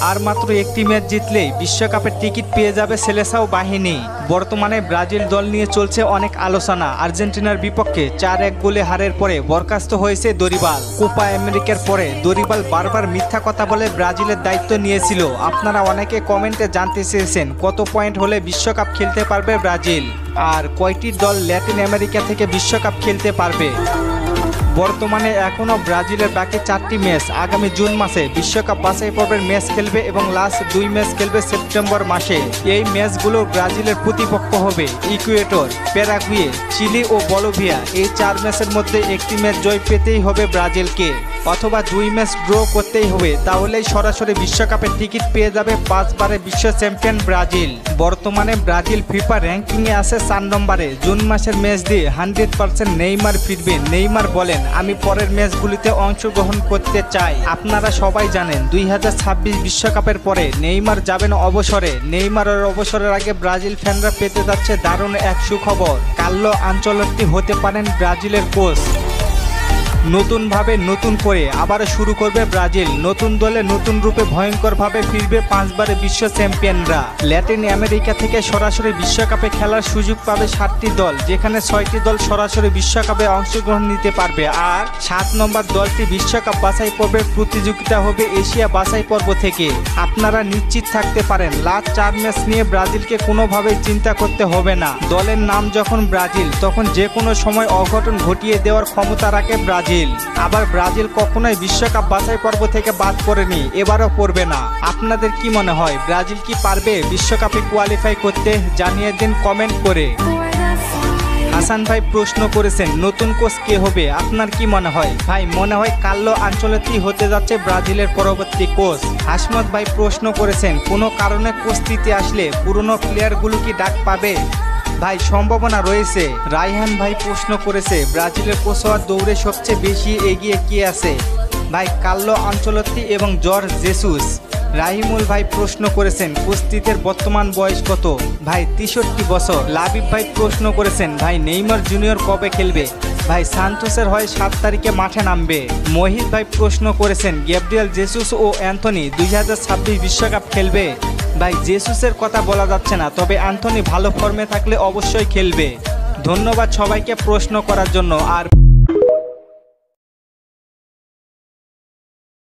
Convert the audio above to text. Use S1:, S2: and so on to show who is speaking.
S1: আর মাত্র একটি ম্যাচ জিতলেই বিশ্বকাপের টিকিট পেয়ে যাবে সেলেসাও বাহিনী। বর্তমানে ব্রাজিল দল নিয়ে চলছে অনেক আলোচনা। আর্জেন্টিনার বিপক্ষে 4-1 গোলে হারের পরে বরখাস্ত হয়েছে দরিবাল। কোপা আমেরিকার পরে দরিবাল বারবার মিথ্যা কথা বলে ব্রাজিলের দায়িত্ব নিয়েছিল। আপনারা অনেকে কমেন্টে জানতে চেয়েছেন কত পয়েন্ট হলে বিশ্বকাপ খেলতে পারবে ব্রাজিল, আর কয়টি দল ল্যাটিন আমেরিকা থেকে বিশ্বকাপ খেলতে পারবে। বর্তমানে এখনও ব্রাজিলের বাকি 4টি ম্যাচ আগামী জুন মাসে বিশ্বকাপ বাছাই পর্বের ম্যাচ খেলবে এবং লাস্ট 2 ম্যাচ খেলবে সেপ্টেম্বর মাসে। এই ম্যাচগুলো ব্রাজিলের প্রতিপক্ষ হবে ইকুয়েডর, প্যারাগুয়ে, চিলি ও বলিভিয়া। এই 4 ম্যাচের মধ্যে একটি ম্যাচ জয় পেতেই হবে ব্রাজিলকে, অথবা 2 ম্যাচ ড্র করতেই হবে। তাহলেই সরাসরি বিশ্বকাপের টিকিট পেয়ে যাবে 5 বারের বিশ্ব চ্যাম্পিয়ন ব্রাজিল। বর্তমানে ব্রাজিল ফিফা র্যাঙ্কিংয়ে আছে 4 নম্বরে। জুন মাসের ম্যাচ দিয়ে 100% নেইমার ফিরবে। নেইমার বলেন, আমি পরের ম্যাচগুলিতে অংশগ্রহণ করতে চাই। আপনারা সবাই জানেন 2026 বিশ্বকাপের পরে নেইমার যাবেন অবসরে। নেইমারের অবসরের আগে ব্রাজিল ফ্যানরা পেতে যাচ্ছে দারুণ এক সুখবর। কার্লো আনচেলত্তি হতে পারেন ব্রাজিলের কোচ। নতুনভাবে নতুন করে আবারও শুরু করবে ব্রাজিল। নতুন দলে নতুন রূপে ভয়ঙ্করভাবে ফিরবে 5 বারের বিশ্ব চ্যাম্পিয়নরা। ল্যাটিন আমেরিকা থেকে সরাসরি বিশ্বকাপে খেলার সুযোগ পাবে 7টি দল, যেখানে 6টি দল সরাসরি বিশ্বকাপে অংশগ্রহণ নিতে পারবে। আর 7 নম্বর দলটি বিশ্বকাপ বাছাই পর্বের প্রতিযোগিতা হবে এশিয়া বাছাই পর্ব থেকে। আপনারা নিশ্চিত থাকতে পারেন লাস্ট 4 ম্যাচ নিয়ে ব্রাজিলকে কোনোভাবেই চিন্তা করতে হবে না। দলের নাম যখন ব্রাজিল, তখন যে কোনো সময় অঘটন ঘটিয়ে দেওয়ার ক্ষমতা রাখে ব্রাজিল। আবার ব্রাজিল কখনোই বিশ্বকাপ বাছাই পর্ব থেকে বাদ পড়েনি, এবারও পড়বে না। আপনাদের কি মনে হয় ব্রাজিল কি পারবে বিশ্বকাপে কোয়ালিফাই করতে? জানিয়ে দিন কমেন্ট করে। হাসান ভাই প্রশ্ন করেছেন নতুন কোচ কে হবে? আপনার কি মনে হয়? ভাই মনে হয় কার্লো আনচেলত্তি হতে যাচ্ছে ব্রাজিলের পরবর্তী কোচ। হাসমত ভাই প্রশ্ন করেছেন কোনো কারণে কোচ দিতে আসলে পুরনো প্লেয়ারগুলো কি ডাক পাবে? ভাই সম্ভাবনা রয়েছে। রায়হান ভাই প্রশ্ন করেছে ব্রাজিলের কোচ হওয়ার দৌড়ে সবচেয়ে বেশি এগিয়ে কে আছে? ভাই কার্লো আনচেলত্তি এবং জর্জ জেসুস। রাহিমুল ভাই প্রশ্ন করেছেন কুস্তিদের বর্তমান বয়স কত? ভাই 63 বছর। লাবিব ভাই প্রশ্ন করেছেন ভাই নেইমার জুনিয়র কবে খেলবে? ভাই সান্তোসের হয় 7 তারিখে মাঠে নামবে। মোহিত ভাই প্রশ্ন করেছেন গ্যাব্রিয়েল জেসুস ও অ্যান্থনি 2026 বিশ্বকাপ খেলবে? ভাই জেসুসের কথা বলা যাচ্ছে না, তবে অ্যান্থনি ভালো ফর্মে থাকলে অবশ্যই খেলবে। ধন্যবাদ সবাইকে প্রশ্ন করার জন্য। আর